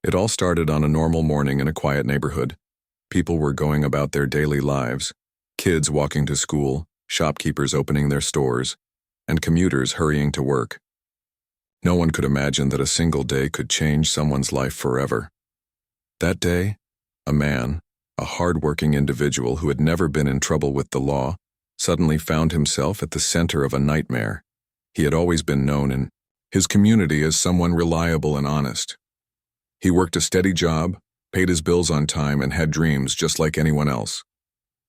It all started on a normal morning in a quiet neighborhood. People were going about their daily lives, kids walking to school, shopkeepers opening their stores, and commuters hurrying to work. No one could imagine that a single day could change someone's life forever. That day, a man, a hard-working individual who had never been in trouble with the law, suddenly found himself at the center of a nightmare. He had always been known in his community as someone reliable and honest. He worked a steady job, paid his bills on time, and had dreams just like anyone else.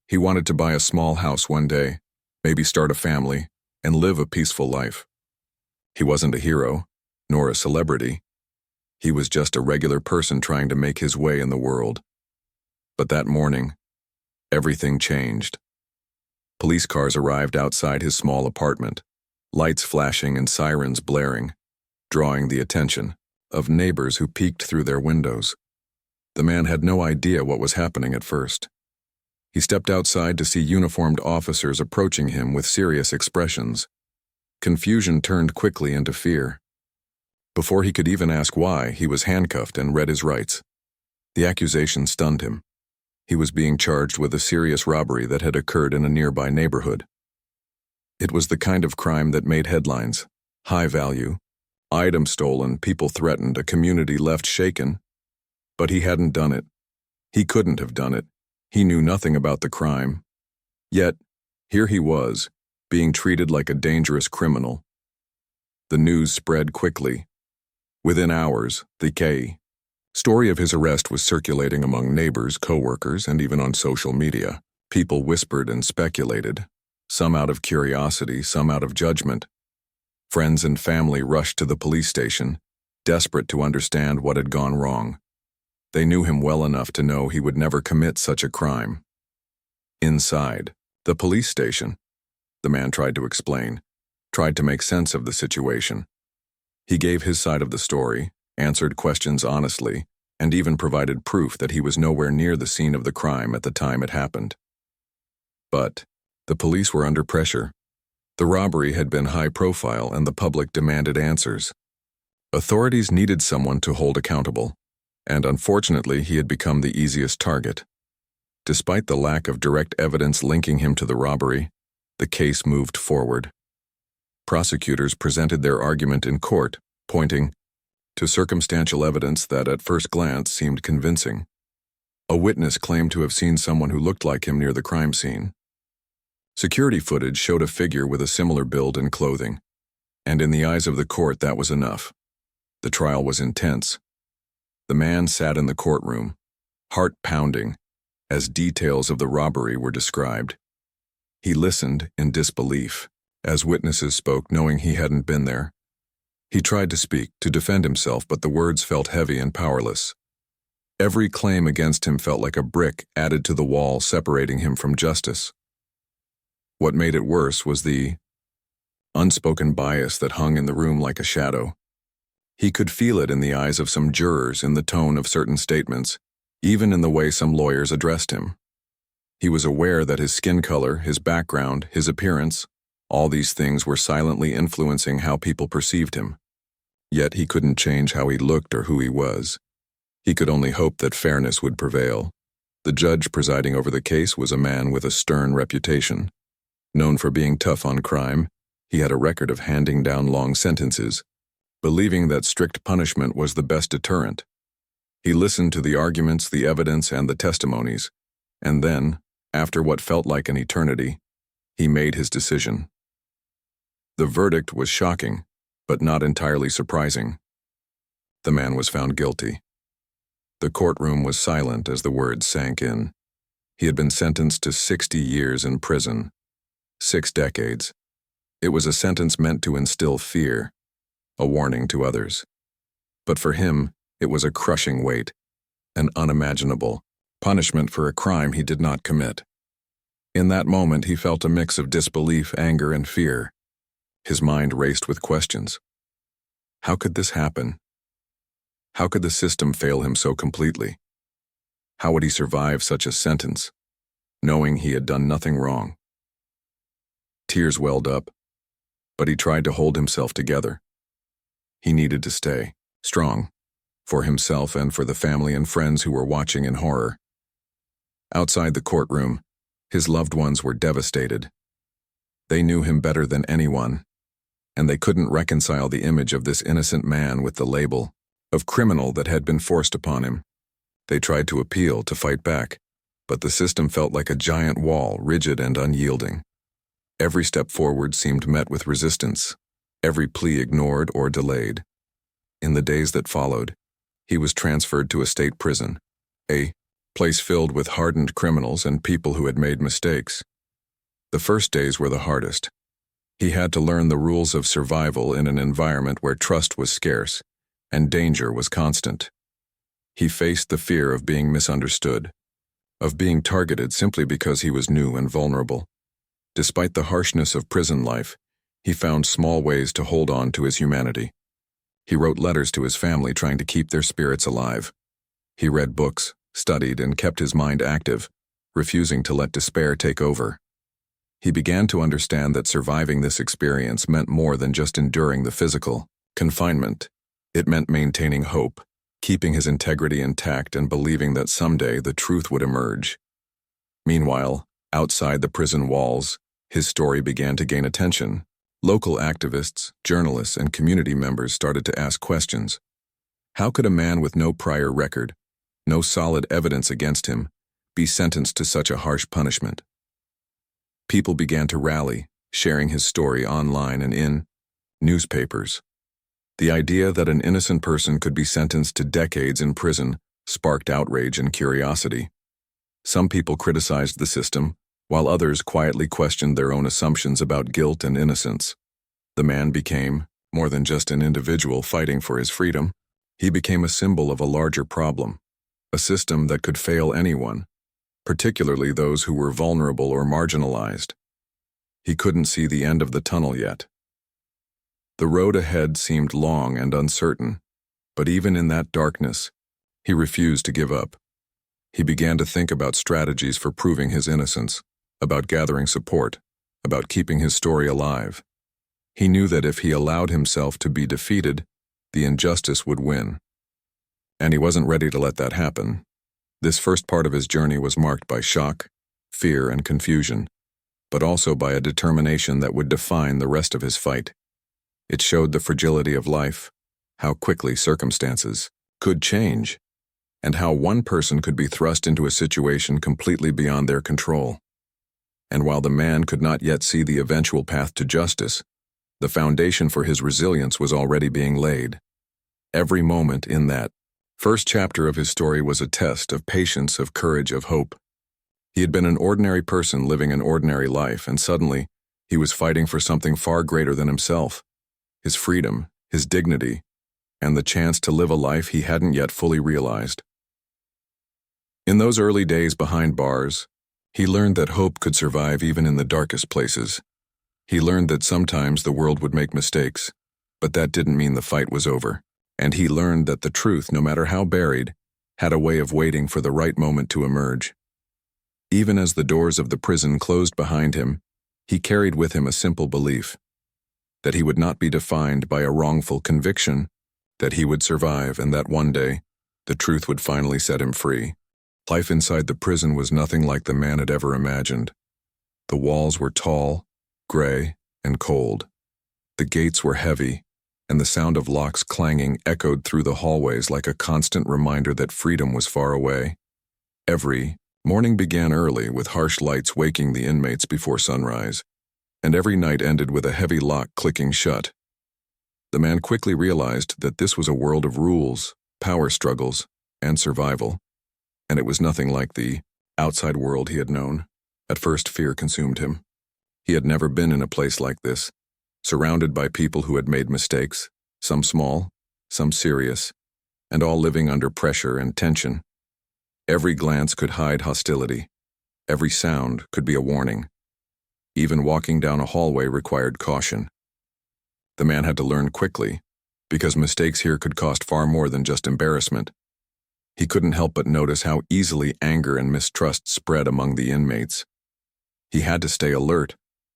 He wanted to buy a small house one day, maybe start a family, and live a peaceful life. He wasn't a hero, nor a celebrity. He was just a regular person trying to make his way in the world. But that morning, everything changed. Police cars arrived outside his small apartment, lights flashing and sirens blaring, drawing the attention of neighbors who peeked through their windows. The man had no idea what was happening at first. He stepped outside to see uniformed officers approaching him with serious expressions. Confusion turned quickly into fear. Before he could even ask why, he was handcuffed and read his rights. The accusation stunned him. He was being charged with a serious robbery that had occurred in a nearby neighborhood. It was the kind of crime that made headlines: high value, item stolen, people threatened, a community left shaken. But he hadn't done it. He couldn't have done it. He knew nothing about the crime. Yet, here he was, being treated like a dangerous criminal. The news spread quickly. Within hours, the story of his arrest was circulating among neighbors, co-workers, and even on social media. People whispered and speculated, some out of curiosity, some out of judgment. Friends and family rushed to the police station, desperate to understand what had gone wrong. They knew him well enough to know he would never commit such a crime. Inside the police station, the man tried to explain, tried to make sense of the situation. He gave his side of the story, answered questions honestly, and even provided proof that he was nowhere near the scene of the crime at the time it happened. But the police were under pressure. The robbery had been high profile and the public demanded answers. Authorities needed someone to hold accountable, and unfortunately he had become the easiest target. Despite the lack of direct evidence linking him to the robbery, the case moved forward. Prosecutors presented their argument in court, pointing to circumstantial evidence that at first glance seemed convincing. A witness claimed to have seen someone who looked like him near the crime scene. Security footage showed a figure with a similar build and clothing, and in the eyes of the court that was enough. The trial was intense. The man sat in the courtroom, heart pounding, as details of the robbery were described. He listened in disbelief, as witnesses spoke knowing he hadn't been there. He tried to speak, to defend himself, but the words felt heavy and powerless. Every claim against him felt like a brick added to the wall separating him from justice. What made it worse was the unspoken bias that hung in the room like a shadow. He could feel it in the eyes of some jurors, in the tone of certain statements, even in the way some lawyers addressed him. He was aware that his skin color, his background, his appearance, all these things were silently influencing how people perceived him. Yet he couldn't change how he looked or who he was. He could only hope that fairness would prevail. The judge presiding over the case was a man with a stern reputation. Known for being tough on crime, he had a record of handing down long sentences, believing that strict punishment was the best deterrent. He listened to the arguments, the evidence, and the testimonies, and then, after what felt like an eternity, he made his decision. The verdict was shocking, but not entirely surprising. The man was found guilty. The courtroom was silent as the words sank in. He had been sentenced to 60 years in prison. 6 decades. It was a sentence meant to instill fear, a warning to others. But for him, it was a crushing weight, an unimaginable punishment for a crime he did not commit. In that moment, he felt a mix of disbelief, anger, and fear. His mind raced with questions. How could this happen? How could the system fail him so completely? How would he survive such a sentence, knowing he had done nothing wrong? Tears welled up, but he tried to hold himself together. He needed to stay strong for himself and for the family and friends who were watching in horror. Outside the courtroom, his loved ones were devastated. They knew him better than anyone, and they couldn't reconcile the image of this innocent man with the label of criminal that had been forced upon him. They tried to appeal, to fight back, but the system felt like a giant wall, rigid and unyielding. Every step forward seemed met with resistance, every plea ignored or delayed. In the days that followed, he was transferred to a state prison, a place filled with hardened criminals and people who had made mistakes. The first days were the hardest. He had to learn the rules of survival in an environment where trust was scarce and danger was constant. He faced the fear of being misunderstood, of being targeted simply because he was new and vulnerable. Despite the harshness of prison life, he found small ways to hold on to his humanity. He wrote letters to his family trying to keep their spirits alive. He read books, studied, and kept his mind active, refusing to let despair take over. He began to understand that surviving this experience meant more than just enduring the physical confinement. It meant maintaining hope, keeping his integrity intact, and believing that someday the truth would emerge. Meanwhile, outside the prison walls, his story began to gain attention. Local activists, journalists, and community members started to ask questions. How could a man with no prior record, no solid evidence against him, be sentenced to such a harsh punishment? People began to rally, sharing his story online and in newspapers. The idea that an innocent person could be sentenced to decades in prison sparked outrage and curiosity. Some people criticized the system, while others quietly questioned their own assumptions about guilt and innocence. The man became more than just an individual fighting for his freedom. He became a symbol of a larger problem, a system that could fail anyone, particularly those who were vulnerable or marginalized. He couldn't see the end of the tunnel yet. The road ahead seemed long and uncertain, but even in that darkness, he refused to give up. He began to think about strategies for proving his innocence, about gathering support, about keeping his story alive. He knew that if he allowed himself to be defeated, the injustice would win. And he wasn't ready to let that happen. This first part of his journey was marked by shock, fear, and confusion, but also by a determination that would define the rest of his fight. It showed the fragility of life, how quickly circumstances could change, and how one person could be thrust into a situation completely beyond their control. And while the man could not yet see the eventual path to justice, the foundation for his resilience was already being laid. Every moment in that first chapter of his story was a test of patience, of courage, of hope. He had been an ordinary person living an ordinary life, and suddenly, he was fighting for something far greater than himself. His freedom, his dignity, and the chance to live a life he hadn't yet fully realized. In those early days behind bars, he learned that hope could survive even in the darkest places. He learned that sometimes the world would make mistakes, but that didn't mean the fight was over. And he learned that the truth, no matter how buried, had a way of waiting for the right moment to emerge. Even as the doors of the prison closed behind him, he carried with him a simple belief: that he would not be defined by a wrongful conviction, that he would survive, and that one day, the truth would finally set him free. Life inside the prison was nothing like the man had ever imagined. The walls were tall, gray, and cold. The gates were heavy, and the sound of locks clanging echoed through the hallways like a constant reminder that freedom was far away. Every morning began early, with harsh lights waking the inmates before sunrise, and every night ended with a heavy lock clicking shut. The man quickly realized that this was a world of rules, power struggles, and survival, and it was nothing like the outside world he had known. At first, fear consumed him. He had never been in a place like this, surrounded by people who had made mistakes, some small, some serious, and all living under pressure and tension. Every glance could hide hostility. Every sound could be a warning. Even walking down a hallway required caution. The man had to learn quickly, because mistakes here could cost far more than just embarrassment. He couldn't help but notice how easily anger and mistrust spread among the inmates. He had to stay alert,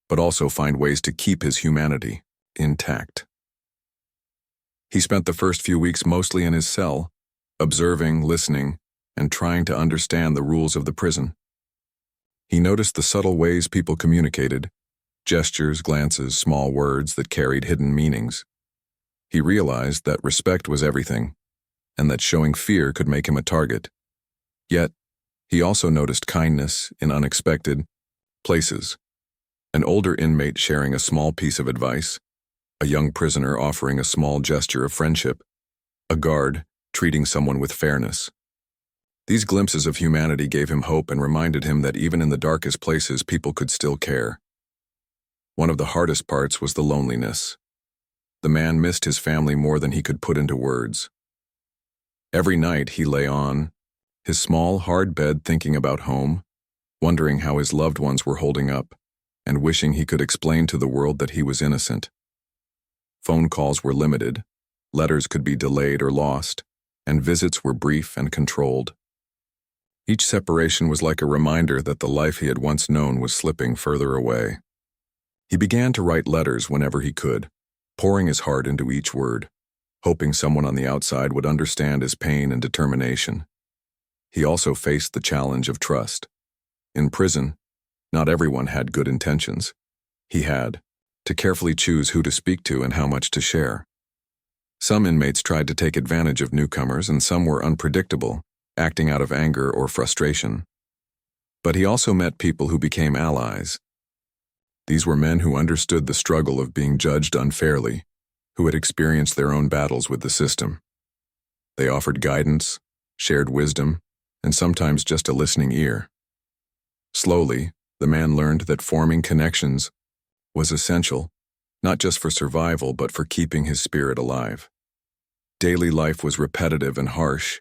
but also find ways to keep his humanity intact. He spent the first few weeks mostly in his cell, observing, listening, and trying to understand the rules of the prison. He noticed the subtle ways people communicated, gestures, glances, small words that carried hidden meanings. He realized that respect was everything, and that showing fear could make him a target. Yet, he also noticed kindness in unexpected places. An older inmate sharing a small piece of advice, a young prisoner offering a small gesture of friendship, a guard treating someone with fairness. These glimpses of humanity gave him hope and reminded him that even in the darkest places, people could still care. One of the hardest parts was the loneliness. The man missed his family more than he could put into words. Every night he lay on his small, hard bed thinking about home, wondering how his loved ones were holding up, and wishing he could explain to the world that he was innocent. Phone calls were limited, letters could be delayed or lost, and visits were brief and controlled. Each separation was like a reminder that the life he had once known was slipping further away. He began to write letters whenever he could, pouring his heart into each word, hoping someone on the outside would understand his pain and determination. He also faced the challenge of trust. In prison, not everyone had good intentions. He had to carefully choose who to speak to and how much to share. Some inmates tried to take advantage of newcomers, and some were unpredictable, acting out of anger or frustration. But he also met people who became allies. These were men who understood the struggle of being judged unfairly, who had experienced their own battles with the system. They offered guidance, shared wisdom, and sometimes just a listening ear. Slowly, the man learned that forming connections was essential, not just for survival but for keeping his spirit alive. Daily life was repetitive and harsh.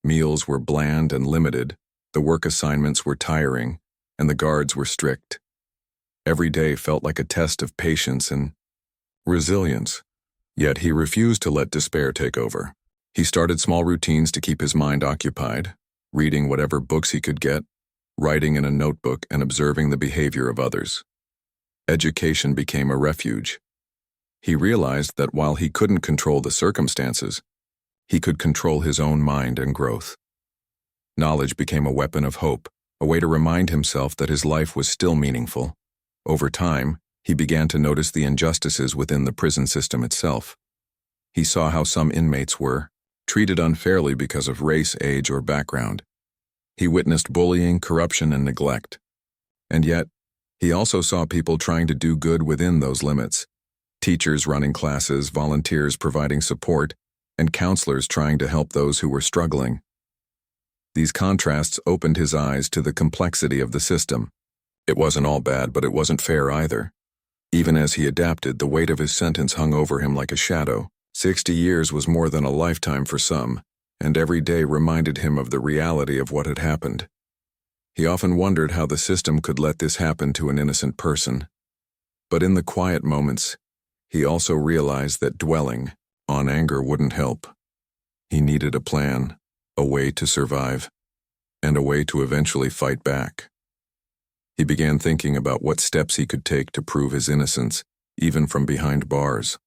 Meals were bland and limited, the work assignments were tiring, and the guards were strict. Every day felt like a test of patience and resilience. Yet he refused to let despair take over. He started small routines to keep his mind occupied, reading whatever books he could get, writing in a notebook, and observing the behavior of others. Education became a refuge. He realized that while he couldn't control the circumstances, he could control his own mind and growth. Knowledge became a weapon of hope, a way to remind himself that his life was still meaningful. Over time, he began to notice the injustices within the prison system itself. He saw how some inmates were treated unfairly because of race, age, or background. He witnessed bullying, corruption, and neglect. And yet, he also saw people trying to do good within those limits. Teachers running classes, volunteers providing support, and counselors trying to help those who were struggling. These contrasts opened his eyes to the complexity of the system. It wasn't all bad, but it wasn't fair either. Even as he adapted, the weight of his sentence hung over him like a shadow. 60 years was more than a lifetime for some, and every day reminded him of the reality of what had happened. He often wondered how the system could let this happen to an innocent person. But in the quiet moments, he also realized that dwelling on anger wouldn't help. He needed a plan, a way to survive, and a way to eventually fight back. He began thinking about what steps he could take to prove his innocence, even from behind bars.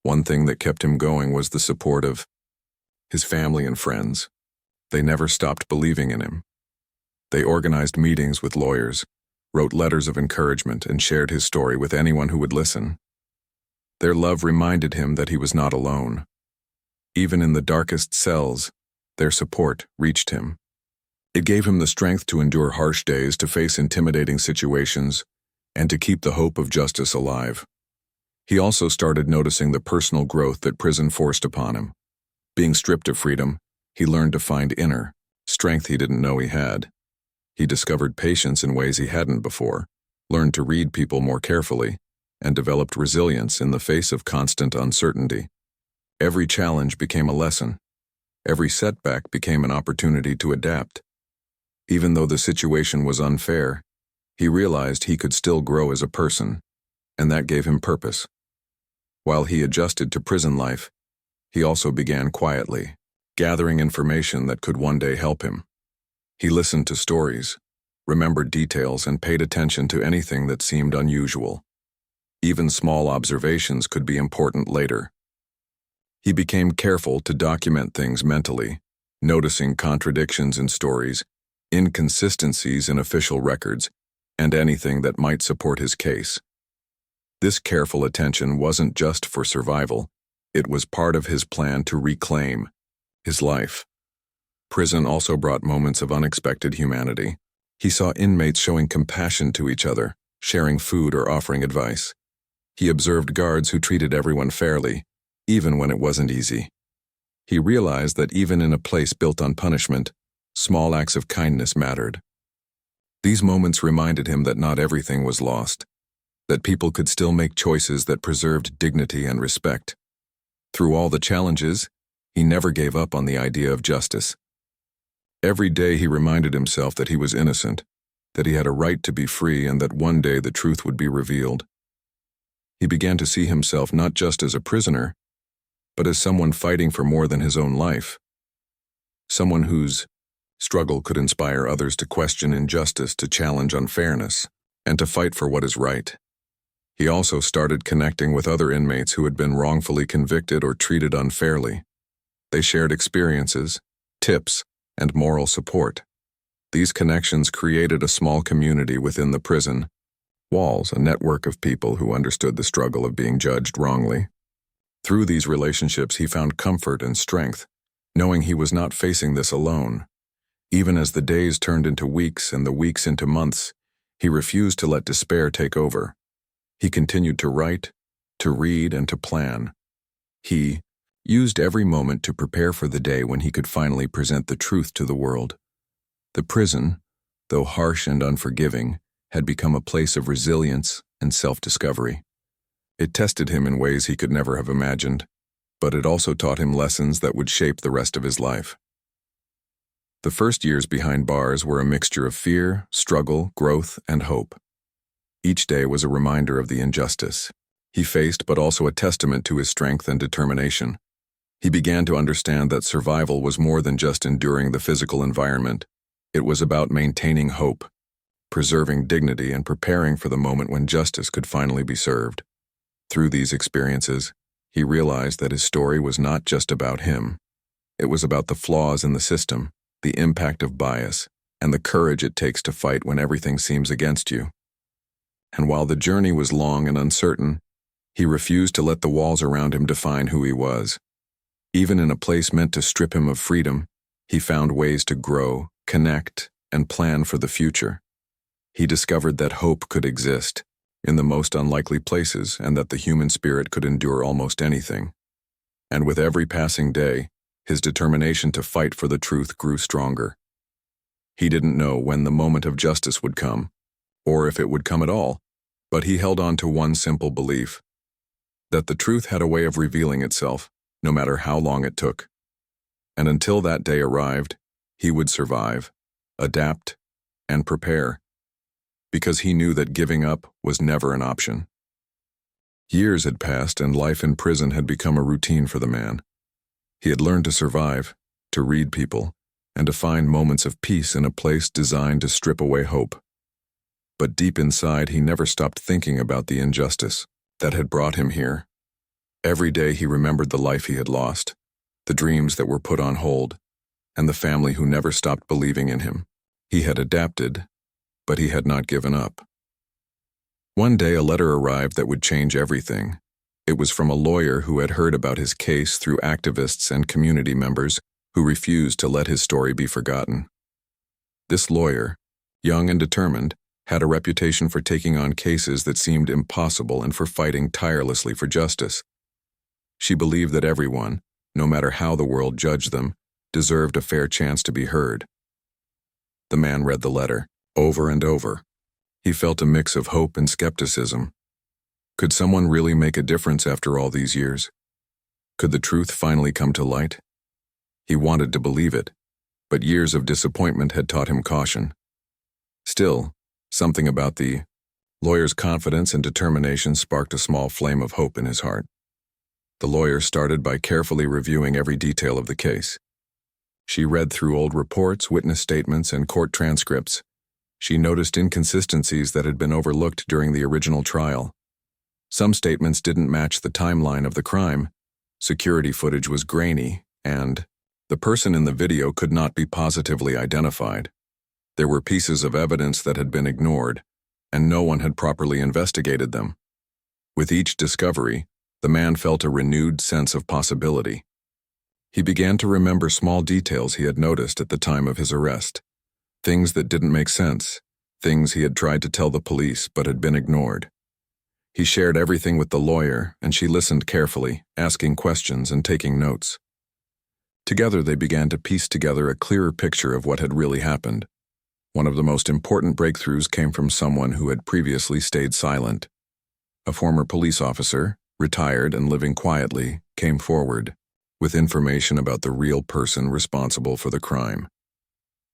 One thing that kept him going was the support of his family and friends. They never stopped believing in him. They organized meetings with lawyers, wrote letters of encouragement, and shared his story with anyone who would listen. Their love reminded him that he was not alone. Even in the darkest cells, their support reached him. It gave him the strength to endure harsh days, to face intimidating situations, and to keep the hope of justice alive. He also started noticing the personal growth that prison forced upon him. Being stripped of freedom, he learned to find inner strength he didn't know he had. He discovered patience in ways he hadn't before, learned to read people more carefully, and developed resilience in the face of constant uncertainty. Every challenge became a lesson. Every setback became an opportunity to adapt. Even though the situation was unfair, he realized he could still grow as a person, and that gave him purpose. While he adjusted to prison life, he also began quietly, gathering information that could one day help him. He listened to stories, remembered details, and paid attention to anything that seemed unusual. Even small observations could be important later. He became careful to document things mentally, noticing contradictions in stories, inconsistencies in official records, and anything that might support his case. This careful attention wasn't just for survival, it was part of his plan to reclaim his life. Prison also brought moments of unexpected humanity. He saw inmates showing compassion to each other, sharing food or offering advice. He observed guards who treated everyone fairly, even when it wasn't easy. He realized that even in a place built on punishment, small acts of kindness mattered. These moments reminded him that not everything was lost, that people could still make choices that preserved dignity and respect. Through all the challenges, he never gave up on the idea of justice. Every day he reminded himself that he was innocent, that he had a right to be free, and that one day the truth would be revealed. He began to see himself not just as a prisoner, but as someone fighting for more than his own life. Someone whose struggle could inspire others to question injustice, to challenge unfairness, and to fight for what is right. He also started connecting with other inmates who had been wrongfully convicted or treated unfairly. They shared experiences, tips, and moral support. These connections created a small community within the prison walls, a network of people who understood the struggle of being judged wrongly. Through these relationships, he found comfort and strength, knowing he was not facing this alone. Even as the days turned into weeks and the weeks into months, he refused to let despair take over. He continued to write, to read, and to plan. He used every moment to prepare for the day when he could finally present the truth to the world. The prison, though harsh and unforgiving, had become a place of resilience and self-discovery. It tested him in ways he could never have imagined, but it also taught him lessons that would shape the rest of his life. The first years behind bars were a mixture of fear, struggle, growth, and hope. Each day was a reminder of the injustice he faced, but also a testament to his strength and determination. He began to understand that survival was more than just enduring the physical environment. It was about maintaining hope, preserving dignity, and preparing for the moment when justice could finally be served. Through these experiences, he realized that his story was not just about him. It was about the flaws in the system, the impact of bias, and the courage it takes to fight when everything seems against you. And while the journey was long and uncertain, he refused to let the walls around him define who he was. Even in a place meant to strip him of freedom, he found ways to grow, connect, and plan for the future. He discovered that hope could exist in the most unlikely places, and that the human spirit could endure almost anything. And with every passing day, his determination to fight for the truth grew stronger. He didn't know when the moment of justice would come, or if it would come at all, but he held on to one simple belief: that the truth had a way of revealing itself, no matter how long it took. And until that day arrived, he would survive, adapt, and prepare, because he knew that giving up was never an option. Years had passed, and life in prison had become a routine for the man. He had learned to survive, to read people, and to find moments of peace in a place designed to strip away hope. But deep inside, he never stopped thinking about the injustice that had brought him here. Every day he remembered the life he had lost, the dreams that were put on hold, and the family who never stopped believing in him. He had adapted, but he had not given up. One day a letter arrived that would change everything. It was from a lawyer who had heard about his case through activists and community members who refused to let his story be forgotten. This lawyer, young and determined, had a reputation for taking on cases that seemed impossible and for fighting tirelessly for justice. She believed that everyone, no matter how the world judged them, deserved a fair chance to be heard. The man read the letter over and over. He felt a mix of hope and skepticism. Could someone really make a difference after all these years? Could the truth finally come to light? He wanted to believe it, but years of disappointment had taught him caution. Still, something about the lawyer's confidence and determination sparked a small flame of hope in his heart. The lawyer started by carefully reviewing every detail of the case. She read through old reports, witness statements, and court transcripts. She noticed inconsistencies that had been overlooked during the original trial. Some statements didn't match the timeline of the crime, security footage was grainy, and The person in the video could not be positively identified. There were pieces of evidence that had been ignored, and no one had properly investigated them. With each discovery, the man felt a renewed sense of possibility. He began to remember small details he had noticed at the time of his arrest. Things that didn't make sense, things he had tried to tell the police but had been ignored. He shared everything with the lawyer, and she listened carefully, asking questions and taking notes. Together they began to piece together a clearer picture of what had really happened. One of the most important breakthroughs came from someone who had previously stayed silent. A former police officer, retired and living quietly, came forward with information about the real person responsible for the crime.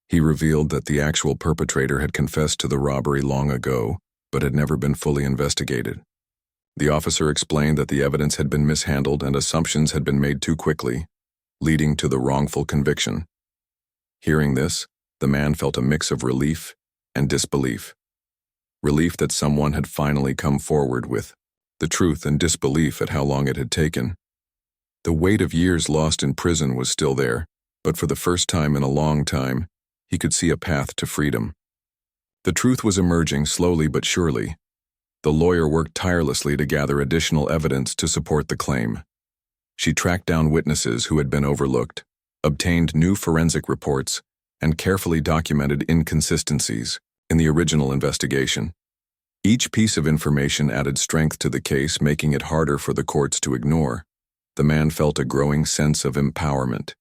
He revealed that the actual perpetrator had confessed to the robbery long ago, but had never been fully investigated. The officer explained that the evidence had been mishandled and assumptions had been made too quickly, leading to the wrongful conviction. Hearing this, the man felt a mix of relief and disbelief. Relief that someone had finally come forward with the truth, and disbelief at how long it had taken. The weight of years lost in prison was still there, but for the first time in a long time, he could see a path to freedom. The truth was emerging slowly but surely. The lawyer worked tirelessly to gather additional evidence to support the claim. She tracked down witnesses who had been overlooked, obtained new forensic reports, and carefully documented inconsistencies in the original investigation. Each piece of information added strength to the case, making it harder for the courts to ignore. The man felt a growing sense of empowerment.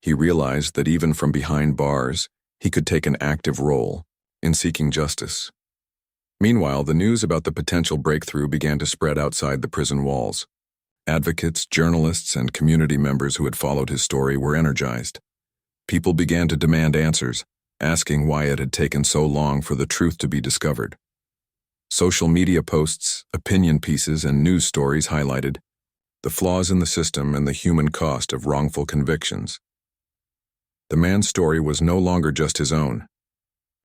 He realized that even from behind bars, he could take an active role in seeking justice. Meanwhile, the news about the potential breakthrough began to spread outside the prison walls. Advocates, journalists, and community members who had followed his story were energized. People began to demand answers, asking why it had taken so long for the truth to be discovered. Social media posts, opinion pieces, and news stories highlighted the flaws in the system and the human cost of wrongful convictions. The man's story was no longer just his own.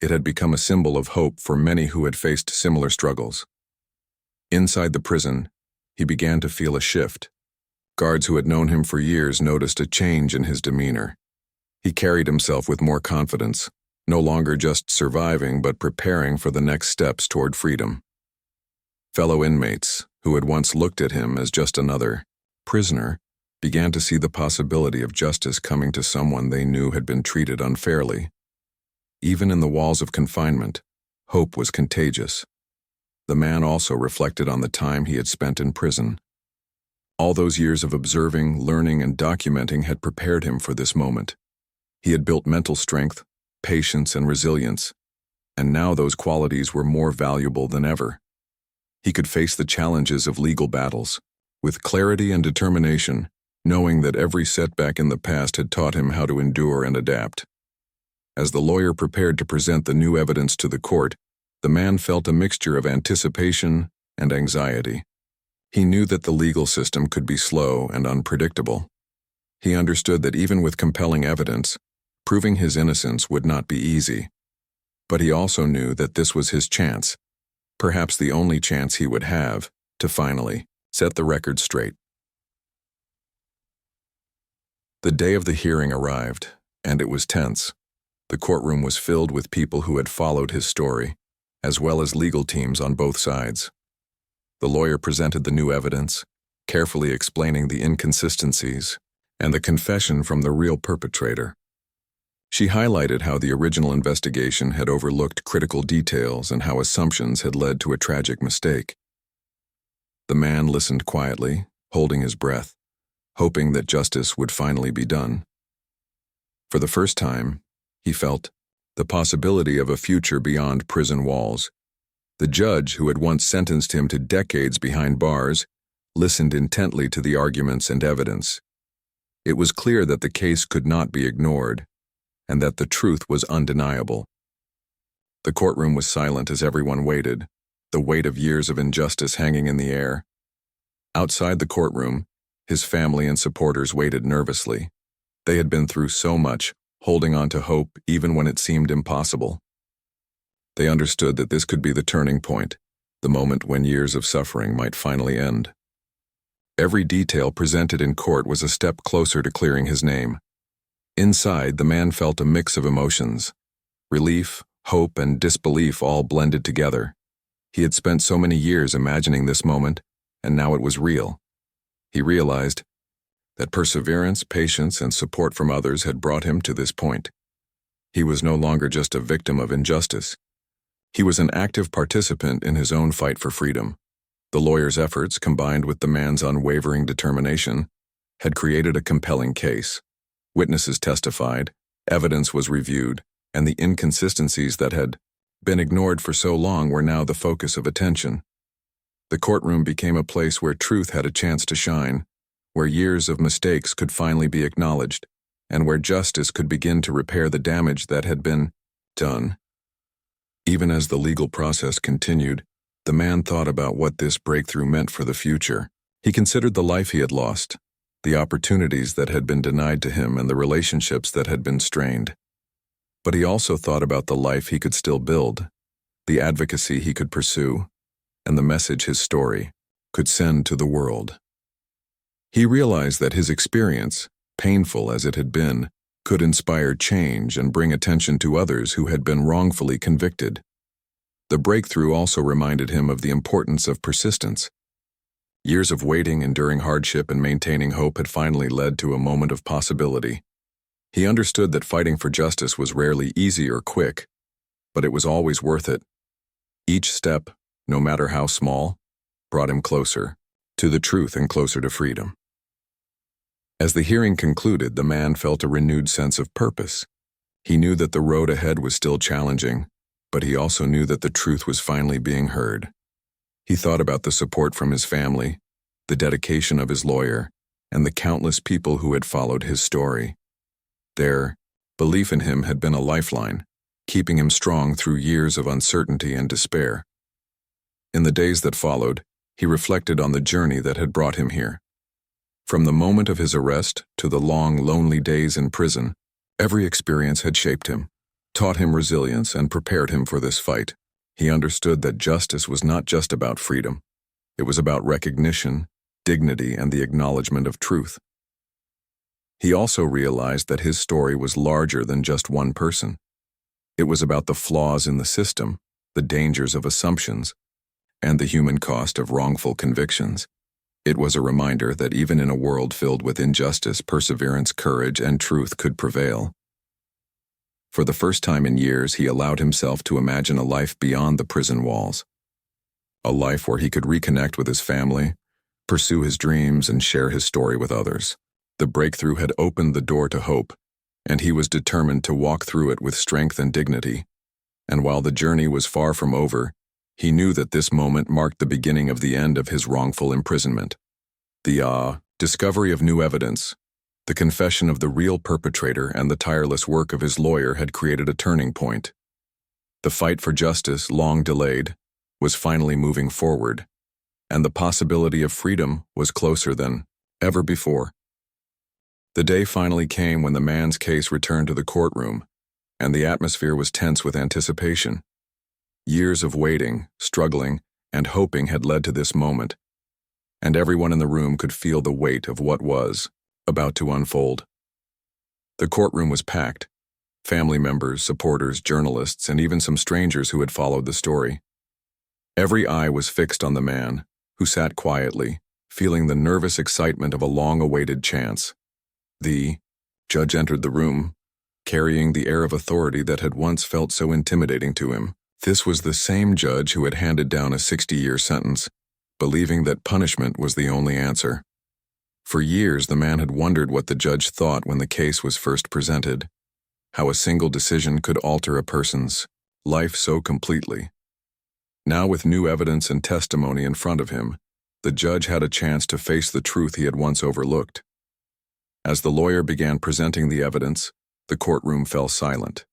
It had become a symbol of hope for many who had faced similar struggles. Inside the prison, he began to feel a shift. Guards who had known him for years noticed a change in his demeanor. He carried himself with more confidence, no longer just surviving but preparing for the next steps toward freedom. Fellow inmates, who had once looked at him as just another prisoner, began to see the possibility of justice coming to someone they knew had been treated unfairly. Even in the walls of confinement, hope was contagious. The man also reflected on the time he had spent in prison. All those years of observing, learning, and documenting had prepared him for this moment. He had built mental strength, patience, and resilience, and now those qualities were more valuable than ever. He could face the challenges of legal battles with clarity and determination, knowing that every setback in the past had taught him how to endure and adapt. As the lawyer prepared to present the new evidence to the court, the man felt a mixture of anticipation and anxiety. He knew that the legal system could be slow and unpredictable. He understood that even with compelling evidence, proving his innocence would not be easy. But he also knew that this was his chance, perhaps the only chance he would have, to finally set the record straight. The day of the hearing arrived, and it was tense. The courtroom was filled with people who had followed his story, as well as legal teams on both sides. The lawyer presented the new evidence, carefully explaining the inconsistencies and the confession from the real perpetrator. She highlighted how the original investigation had overlooked critical details and how assumptions had led to a tragic mistake. The man listened quietly, holding his breath, hoping that justice would finally be done. For the first time, he felt the possibility of a future beyond prison walls. The judge, who had once sentenced him to decades behind bars, listened intently to the arguments and evidence. It was clear that the case could not be ignored, and that the truth was undeniable. The courtroom was silent as everyone waited, the weight of years of injustice hanging in the air. Outside the courtroom, his family and supporters waited nervously. They had been through so much, holding on to hope even when it seemed impossible. They understood that this could be the turning point, the moment when years of suffering might finally end. Every detail presented in court was a step closer to clearing his name. Inside, the man felt a mix of emotions. Relief, hope, and disbelief all blended together. He had spent so many years imagining this moment, and now it was real. He realized that perseverance, patience, and support from others had brought him to this point. He was no longer just a victim of injustice. He was an active participant in his own fight for freedom. The lawyer's efforts, combined with the man's unwavering determination, had created a compelling case. Witnesses testified, evidence was reviewed, and the inconsistencies that had been ignored for so long were now the focus of attention. The courtroom became a place where truth had a chance to shine, where years of mistakes could finally be acknowledged, and where justice could begin to repair the damage that had been done. Even as the legal process continued, the man thought about what this breakthrough meant for the future. He considered the life he had lost, the opportunities that had been denied to him, and the relationships that had been strained. But he also thought about the life he could still build, the advocacy he could pursue, and the message his story could send to the world. He realized that his experience, painful as it had been, could inspire change and bring attention to others who had been wrongfully convicted. The breakthrough also reminded him of the importance of persistence. Years of waiting, enduring hardship, and maintaining hope had finally led to a moment of possibility. He understood that fighting for justice was rarely easy or quick, but it was always worth it. Each step, no matter how small, brought him closer to the truth and closer to freedom. As the hearing concluded, the man felt a renewed sense of purpose. He knew that the road ahead was still challenging, but he also knew that the truth was finally being heard. He thought about the support from his family, the dedication of his lawyer, and the countless people who had followed his story. Their belief in him had been a lifeline, keeping him strong through years of uncertainty and despair. In the days that followed, he reflected on the journey that had brought him here. From the moment of his arrest to the long, lonely days in prison, every experience had shaped him, taught him resilience, and prepared him for this fight. He understood that justice was not just about freedom. It was about recognition, dignity, and the acknowledgement of truth. He also realized that his story was larger than just one person. It was about the flaws in the system, the dangers of assumptions, and the human cost of wrongful convictions. It was a reminder that even in a world filled with injustice, perseverance, courage, and truth could prevail. For the first time in years, he allowed himself to imagine a life beyond the prison walls. A life where he could reconnect with his family, pursue his dreams, and share his story with others. The breakthrough had opened the door to hope, and he was determined to walk through it with strength and dignity. And while the journey was far from over, he knew that this moment marked the beginning of the end of his wrongful imprisonment. The discovery of new evidence, the confession of the real perpetrator, and the tireless work of his lawyer had created a turning point. The fight for justice, long delayed, was finally moving forward, and the possibility of freedom was closer than ever before. The day finally came when the man's case returned to the courtroom, and the atmosphere was tense with anticipation. Years of waiting, struggling, and hoping had led to this moment, and everyone in the room could feel the weight of what was about to unfold. The courtroom was packed. Family members, supporters, journalists, and even some strangers who had followed the story. Every eye was fixed on the man, who sat quietly, feeling the nervous excitement of a long-awaited chance. The judge entered the room, carrying the air of authority that had once felt so intimidating to him. This was the same judge who had handed down a 60-year sentence, believing that punishment was the only answer. For years, the man had wondered what the judge thought when the case was first presented, how a single decision could alter a person's life so completely. Now, with new evidence and testimony in front of him, the judge had a chance to face the truth he had once overlooked. As the lawyer began presenting the evidence, the courtroom fell silent.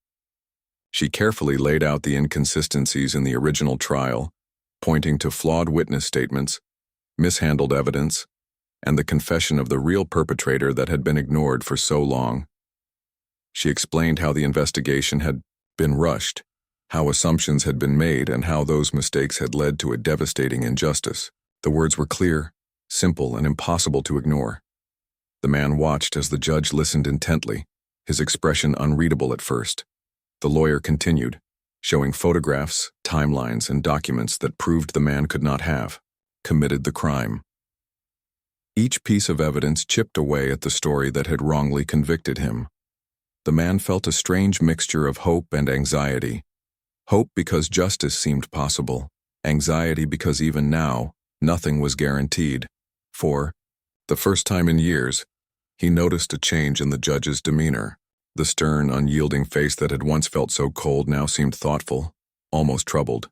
She carefully laid out the inconsistencies in the original trial, pointing to flawed witness statements, mishandled evidence, and the confession of the real perpetrator that had been ignored for so long. She explained how the investigation had been rushed, how assumptions had been made, and how those mistakes had led to a devastating injustice. The words were clear, simple, and impossible to ignore. The man watched as the judge listened intently, his expression unreadable at first. The lawyer continued, showing photographs, timelines, and documents that proved the man could not have committed the crime. Each piece of evidence chipped away at the story that had wrongly convicted him. The man felt a strange mixture of hope and anxiety. Hope because justice seemed possible, anxiety because even now, nothing was guaranteed. For the first time in years, he noticed a change in the judge's demeanor. The stern, unyielding face that had once felt so cold now seemed thoughtful, almost troubled.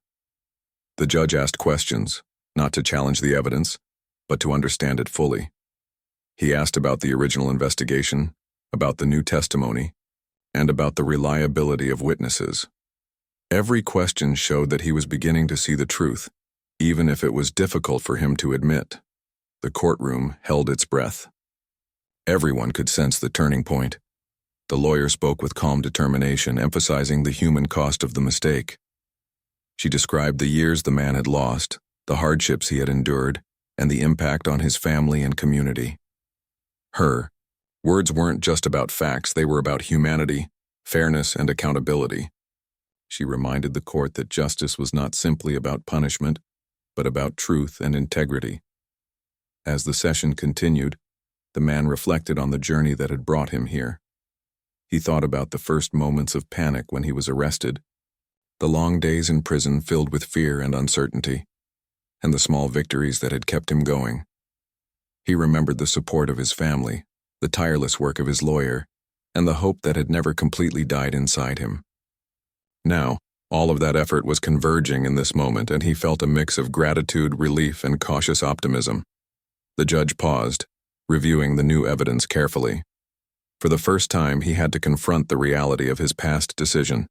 The judge asked questions, not to challenge the evidence, but to understand it fully. He asked about the original investigation, about the new testimony, and about the reliability of witnesses. Every question showed that he was beginning to see the truth, even if it was difficult for him to admit. The courtroom held its breath. Everyone could sense the turning point. The lawyer spoke with calm determination, emphasizing the human cost of the mistake. She described the years the man had lost, the hardships he had endured, and the impact on his family and community. Her words weren't just about facts, they were about humanity, fairness, and accountability. She reminded the court that justice was not simply about punishment, but about truth and integrity. As the session continued, the man reflected on the journey that had brought him here. He thought about the first moments of panic when he was arrested, the long days in prison filled with fear and uncertainty, and the small victories that had kept him going. He remembered the support of his family, the tireless work of his lawyer, and the hope that had never completely died inside him. Now, all of that effort was converging in this moment, and he felt a mix of gratitude, relief, and cautious optimism. The judge paused, reviewing the new evidence carefully. For the first time, he had to confront the reality of his past decision.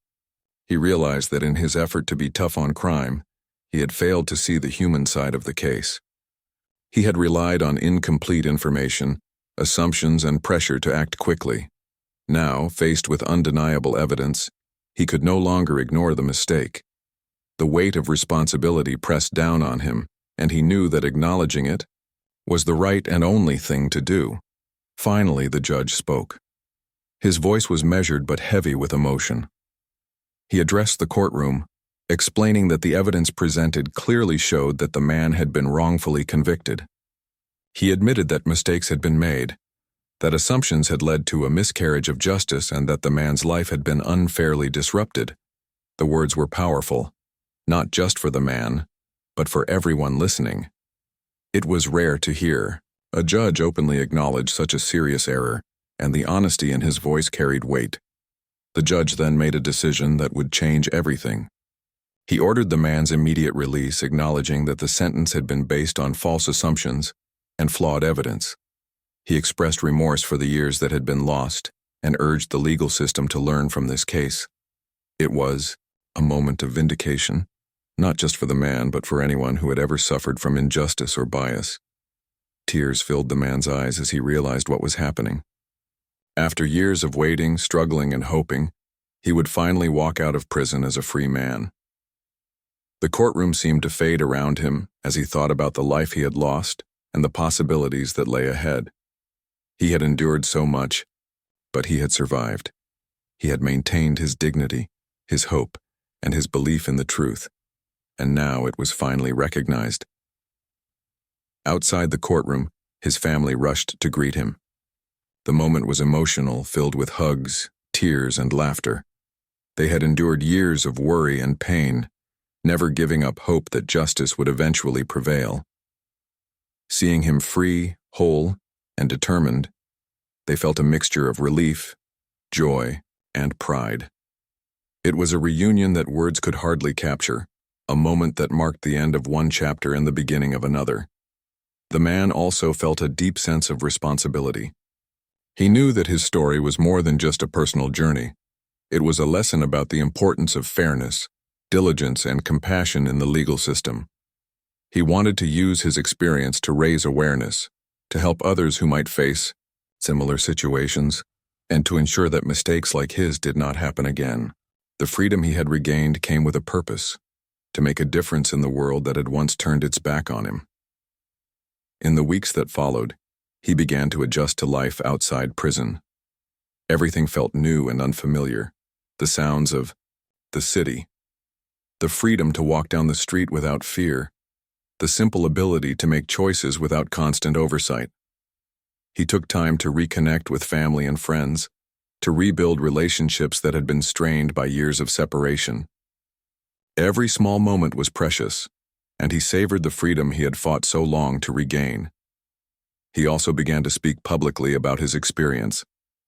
He realized that in his effort to be tough on crime, he had failed to see the human side of the case. He had relied on incomplete information, assumptions, and pressure to act quickly. Now, faced with undeniable evidence, he could no longer ignore the mistake. The weight of responsibility pressed down on him, and he knew that acknowledging it was the right and only thing to do. Finally, the judge spoke. His voice was measured but heavy with emotion. He addressed the courtroom, explaining that the evidence presented clearly showed that the man had been wrongfully convicted. He admitted that mistakes had been made, that assumptions had led to a miscarriage of justice, and that the man's life had been unfairly disrupted. The words were powerful, not just for the man, but for everyone listening. It was rare to hear a judge openly acknowledge such a serious error, and the honesty in his voice carried weight. The judge then made a decision that would change everything. He ordered the man's immediate release, acknowledging that the sentence had been based on false assumptions and flawed evidence. He expressed remorse for the years that had been lost and urged the legal system to learn from this case. It was a moment of vindication, not just for the man, but for anyone who had ever suffered from injustice or bias. Tears filled the man's eyes as he realized what was happening. After years of waiting, struggling, and hoping, he would finally walk out of prison as a free man. The courtroom seemed to fade around him as he thought about the life he had lost and the possibilities that lay ahead. He had endured so much, but he had survived. He had maintained his dignity, his hope, and his belief in the truth, and now it was finally recognized. Outside the courtroom, his family rushed to greet him. The moment was emotional, filled with hugs, tears, and laughter. They had endured years of worry and pain, never giving up hope that justice would eventually prevail. Seeing him free, whole, and determined, they felt a mixture of relief, joy, and pride. It was a reunion that words could hardly capture, a moment that marked the end of one chapter and the beginning of another. The man also felt a deep sense of responsibility. He knew that his story was more than just a personal journey. It was a lesson about the importance of fairness, diligence, and compassion in the legal system. He wanted to use his experience to raise awareness, to help others who might face similar situations, and to ensure that mistakes like his did not happen again. The freedom he had regained came with a purpose, to make a difference in the world that had once turned its back on him. In the weeks that followed, he began to adjust to life outside prison. Everything felt new and unfamiliar. The sounds of the city, the freedom to walk down the street without fear, the simple ability to make choices without constant oversight. He took time to reconnect with family and friends, to rebuild relationships that had been strained by years of separation. Every small moment was precious, and he savored the freedom he had fought so long to regain. He also began to speak publicly about his experience,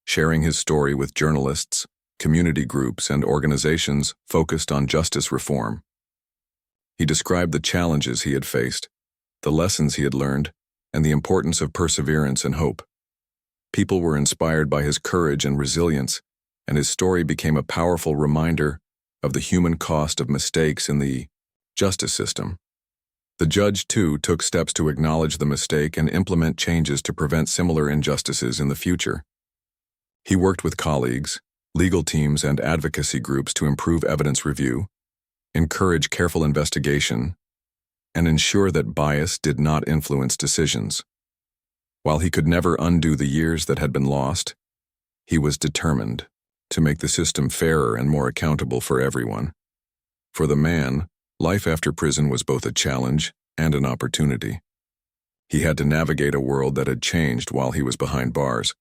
sharing his story with journalists, community groups, and organizations focused on justice reform. He described the challenges he had faced, the lessons he had learned, and the importance of perseverance and hope. People were inspired by his courage and resilience, and his story became a powerful reminder of the human cost of mistakes in the justice system. The judge, too, took steps to acknowledge the mistake and implement changes to prevent similar injustices in the future. He worked with colleagues, legal teams, and advocacy groups to improve evidence review, encourage careful investigation, and ensure that bias did not influence decisions. While he could never undo the years that had been lost, he was determined to make the system fairer and more accountable for everyone. For the man, life after prison was both a challenge and an opportunity. He had to navigate a world that had changed while he was behind bars,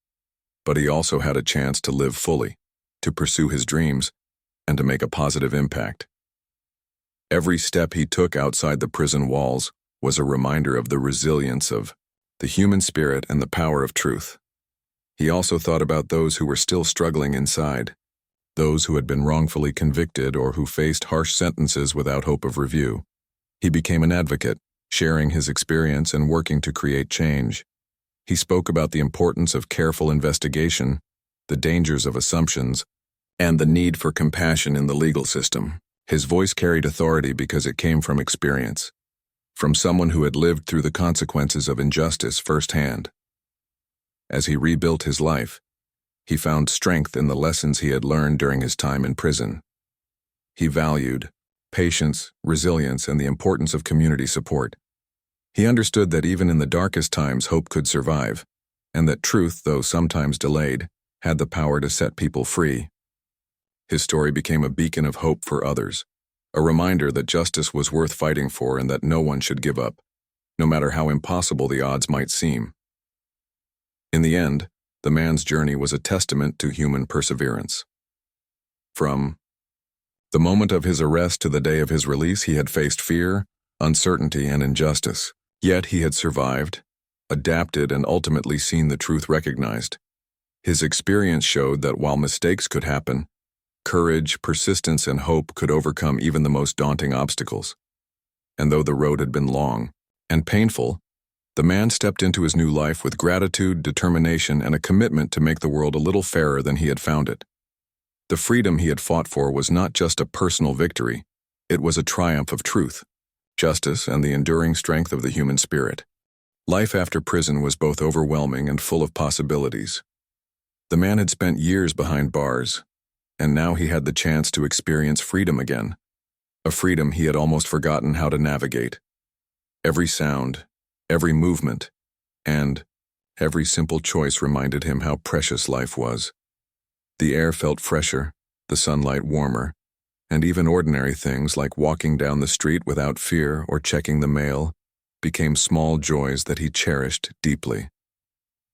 but he also had a chance to live fully, to pursue his dreams, and to make a positive impact. Every step he took outside the prison walls was a reminder of the resilience of the human spirit and the power of truth. He also thought about those who were still struggling inside, those who had been wrongfully convicted or who faced harsh sentences without hope of review. He became an advocate, sharing his experience and working to create change. He spoke about the importance of careful investigation, the dangers of assumptions, and the need for compassion in the legal system. His voice carried authority because it came from experience, from someone who had lived through the consequences of injustice firsthand. As he rebuilt his life, he found strength in the lessons he had learned during his time in prison. He valued patience, resilience, and the importance of community support. He understood that even in the darkest times, hope could survive, and that truth, though sometimes delayed, had the power to set people free. His story became a beacon of hope for others, a reminder that justice was worth fighting for and that no one should give up, no matter how impossible the odds might seem. In the end, the man's journey was a testament to human perseverance. From the moment of his arrest to the day of his release, he had faced fear, uncertainty, and injustice. Yet he had survived, adapted, and ultimately seen the truth recognized. His experience showed that while mistakes could happen, courage, persistence, and hope could overcome even the most daunting obstacles. And though the road had been long and painful, the man stepped into his new life with gratitude, determination, and a commitment to make the world a little fairer than he had found it. The freedom he had fought for was not just a personal victory, it was a triumph of truth, justice, and the enduring strength of the human spirit. Life after prison was both overwhelming and full of possibilities. The man had spent years behind bars, and now he had the chance to experience freedom again, a freedom he had almost forgotten how to navigate. Every sound, every movement, and every simple choice reminded him how precious life was. The air felt fresher, the sunlight warmer, and even ordinary things like walking down the street without fear or checking the mail became small joys that he cherished deeply.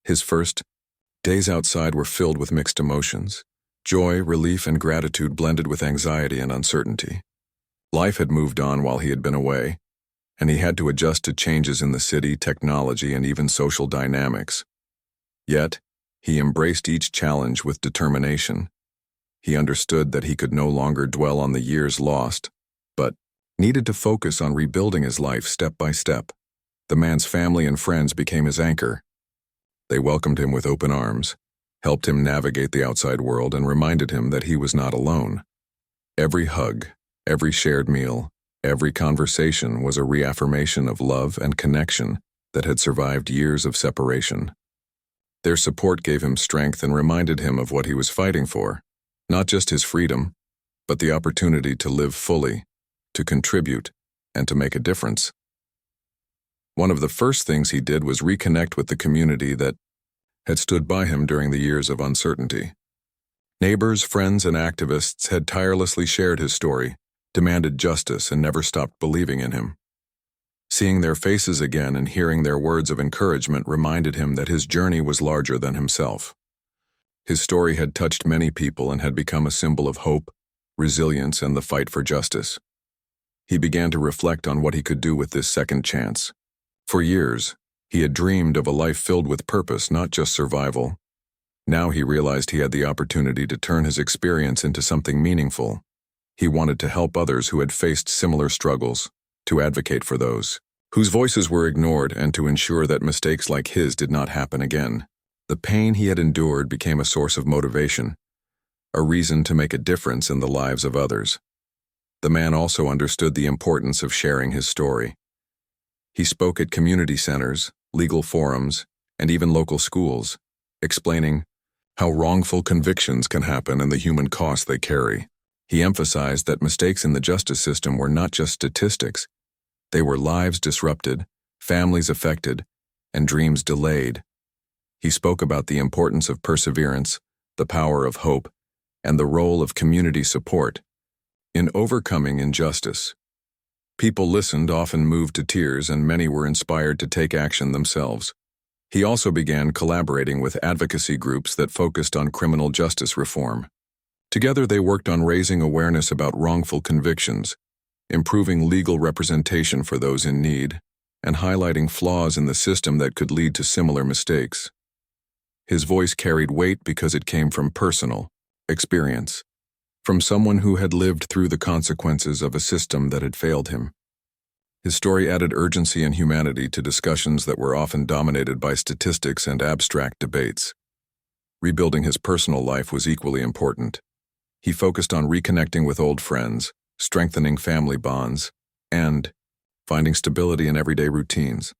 His first days outside were filled with mixed emotions. Joy, relief, and gratitude blended with anxiety and uncertainty. Life had moved on while he had been away, and he had to adjust to changes in the city, technology, and even social dynamics. Yet, he embraced each challenge with determination. He understood that he could no longer dwell on the years lost, but needed to focus on rebuilding his life step by step. The man's family and friends became his anchor. They welcomed him with open arms, helped him navigate the outside world, and reminded him that he was not alone. Every hug, every shared meal, every conversation was a reaffirmation of love and connection that had survived years of separation. Their support gave him strength and reminded him of what he was fighting for, not just his freedom, but the opportunity to live fully, to contribute, and to make a difference. One of the first things he did was reconnect with the community that had stood by him during the years of uncertainty. Neighbors, friends, and activists had tirelessly shared his story, demanded justice, and never stopped believing in him. Seeing their faces again and hearing their words of encouragement reminded him that his journey was larger than himself. His story had touched many people and had become a symbol of hope, resilience, and the fight for justice. He began to reflect on what he could do with this second chance. For years, he had dreamed of a life filled with purpose, not just survival. Now he realized he had the opportunity to turn his experience into something meaningful. He wanted to help others who had faced similar struggles, to advocate for those whose voices were ignored, and to ensure that mistakes like his did not happen again. The pain he had endured became a source of motivation, a reason to make a difference in the lives of others. The man also understood the importance of sharing his story. He spoke at community centers, legal forums, and even local schools, explaining how wrongful convictions can happen and the human cost they carry. He emphasized that mistakes in the justice system were not just statistics. They were lives disrupted, families affected, and dreams delayed. He spoke about the importance of perseverance, the power of hope, and the role of community support in overcoming injustice. People listened, often moved to tears, and many were inspired to take action themselves. He also began collaborating with advocacy groups that focused on criminal justice reform. Together they worked on raising awareness about wrongful convictions, improving legal representation for those in need, and highlighting flaws in the system that could lead to similar mistakes. His voice carried weight because it came from personal experience, from someone who had lived through the consequences of a system that had failed him. His story added urgency and humanity to discussions that were often dominated by statistics and abstract debates. Rebuilding his personal life was equally important. He focused on reconnecting with old friends, strengthening family bonds, and finding stability in everyday routines.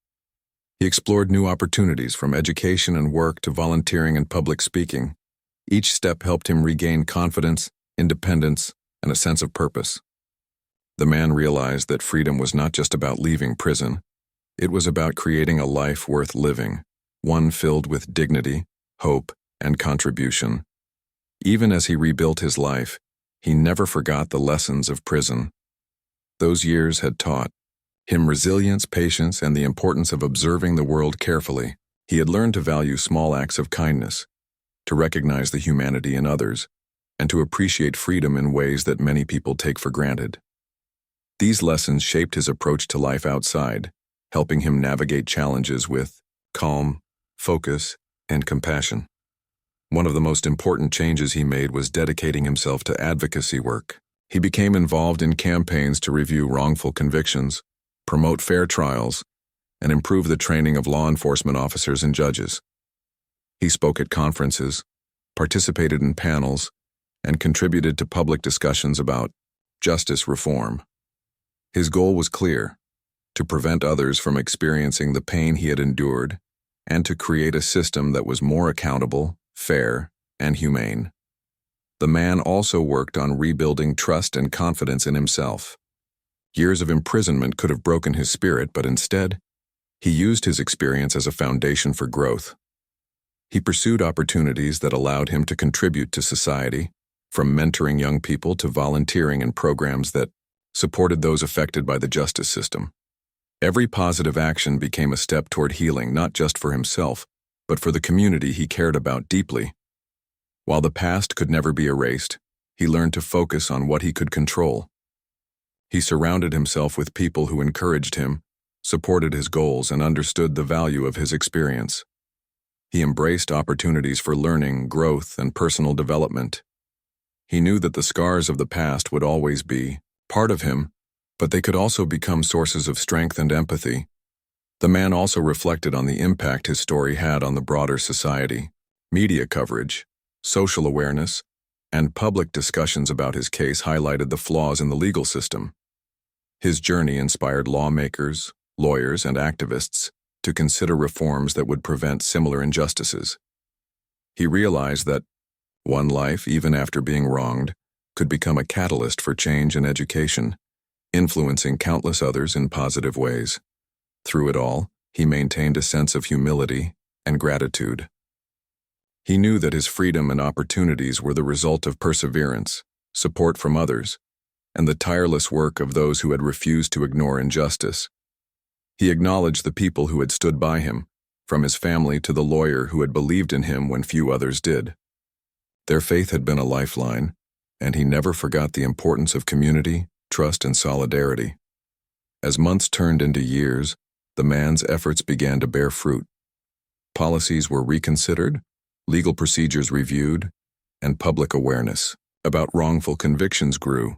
He explored new opportunities from education and work to volunteering and public speaking. Each step helped him regain confidence, independence, and a sense of purpose. The man realized that freedom was not just about leaving prison. It was about creating a life worth living, one filled with dignity, hope, and contribution. Even as he rebuilt his life, he never forgot the lessons of prison. Those years had taught him resilience, patience, and the importance of observing the world carefully. He had learned to value small acts of kindness, to recognize the humanity in others, and to appreciate freedom in ways that many people take for granted. These lessons shaped his approach to life outside, helping him navigate challenges with calm, focus, and compassion. One of the most important changes he made was dedicating himself to advocacy work. He became involved in campaigns to review wrongful convictions, promote fair trials, and improve the training of law enforcement officers and judges. He spoke at conferences, participated in panels, and contributed to public discussions about justice reform. His goal was clear: to prevent others from experiencing the pain he had endured, and to create a system that was more accountable, fair, and humane. The man also worked on rebuilding trust and confidence in himself. Years of imprisonment could have broken his spirit, but instead, he used his experience as a foundation for growth. He pursued opportunities that allowed him to contribute to society, from mentoring young people to volunteering in programs that supported those affected by the justice system. Every positive action became a step toward healing, not just for himself, but for the community he cared about deeply. While the past could never be erased, he learned to focus on what he could control. He surrounded himself with people who encouraged him, supported his goals, and understood the value of his experience. He embraced opportunities for learning, growth, and personal development. He knew that the scars of the past would always be part of him, but they could also become sources of strength and empathy. The man also reflected on the impact his story had on the broader society. Media coverage, social awareness, and public discussions about his case highlighted the flaws in the legal system. His journey inspired lawmakers, lawyers, and activists to consider reforms that would prevent similar injustices. He realized that one life, even after being wronged, could become a catalyst for change in education, influencing countless others in positive ways. Through it all, he maintained a sense of humility and gratitude. He knew that his freedom and opportunities were the result of perseverance, support from others, and the tireless work of those who had refused to ignore injustice. He acknowledged the people who had stood by him, from his family to the lawyer who had believed in him when few others did. Their faith had been a lifeline, and he never forgot the importance of community, trust, and solidarity. As months turned into years, the man's efforts began to bear fruit. Policies were reconsidered, legal procedures reviewed, and public awareness about wrongful convictions grew.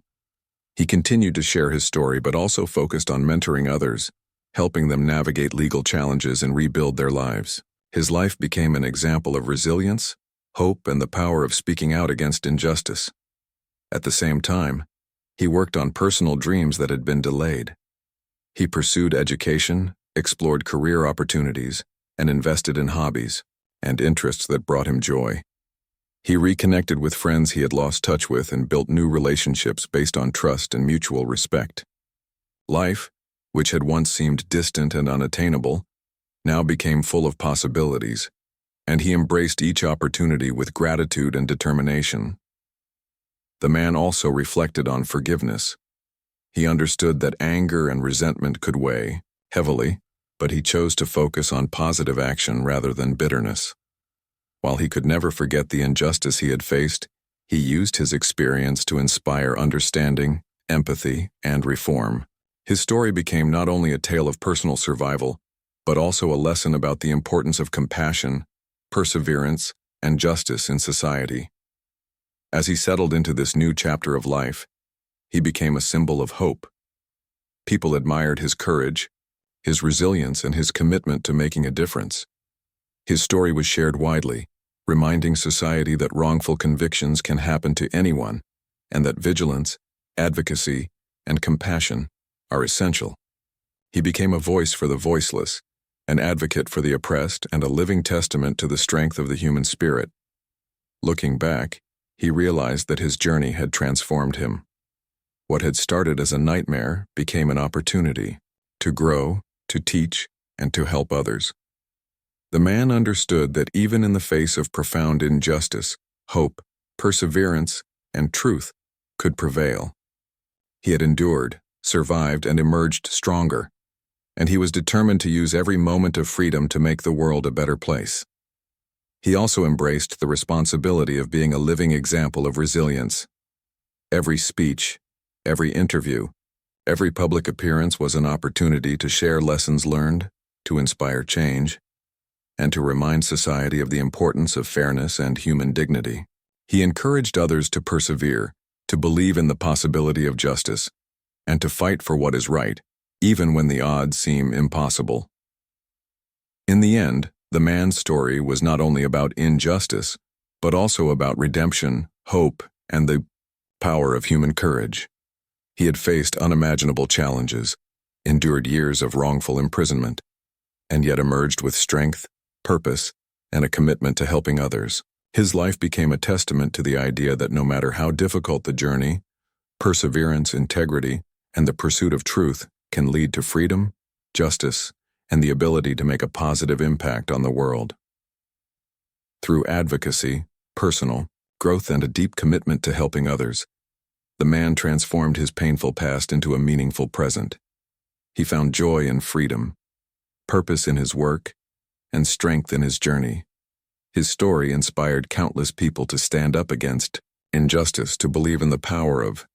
He continued to share his story but also focused on mentoring others, helping them navigate legal challenges and rebuild their lives. His life became an example of resilience, hope, and the power of speaking out against injustice. At the same time, he worked on personal dreams that had been delayed. He pursued education, explored career opportunities, and invested in hobbies and interests that brought him joy. He reconnected with friends he had lost touch with and built new relationships based on trust and mutual respect. Life, which had once seemed distant and unattainable, now became full of possibilities, and he embraced each opportunity with gratitude and determination. The man also reflected on forgiveness. He understood that anger and resentment could weigh heavily, but he chose to focus on positive action rather than bitterness. While he could never forget the injustice he had faced, he used his experience to inspire understanding, empathy, and reform. His story became not only a tale of personal survival, but also a lesson about the importance of compassion, perseverance, and justice in society. As he settled into this new chapter of life, he became a symbol of hope. People admired his courage, his resilience, and his commitment to making a difference. His story was shared widely, reminding society that wrongful convictions can happen to anyone, and that vigilance, advocacy, and compassion are essential. He became a voice for the voiceless, an advocate for the oppressed, and a living testament to the strength of the human spirit. Looking back, he realized that his journey had transformed him. What had started as a nightmare became an opportunity to grow, to teach, and to help others. The man understood that even in the face of profound injustice, hope, perseverance, and truth could prevail. He had endured, survived, and emerged stronger, and he was determined to use every moment of freedom to make the world a better place. He also embraced the responsibility of being a living example of resilience. Every speech, every interview, every public appearance was an opportunity to share lessons learned, to inspire change, and to remind society of the importance of fairness and human dignity. He encouraged others to persevere, to believe in the possibility of justice, and to fight for what is right, even when the odds seem impossible. In the end, the man's story was not only about injustice, but also about redemption, hope, and the power of human courage. He had faced unimaginable challenges, endured years of wrongful imprisonment, and yet emerged with strength, purpose, and a commitment to helping others. His life became a testament to the idea that no matter how difficult the journey, perseverance, integrity, and the pursuit of truth can lead to freedom, justice, and the ability to make a positive impact on the world. Through advocacy, personal growth, and a deep commitment to helping others, the man transformed his painful past into a meaningful present. He found joy in freedom, purpose in his work, and strength in his journey. His story inspired countless people to stand up against injustice, to believe in the power of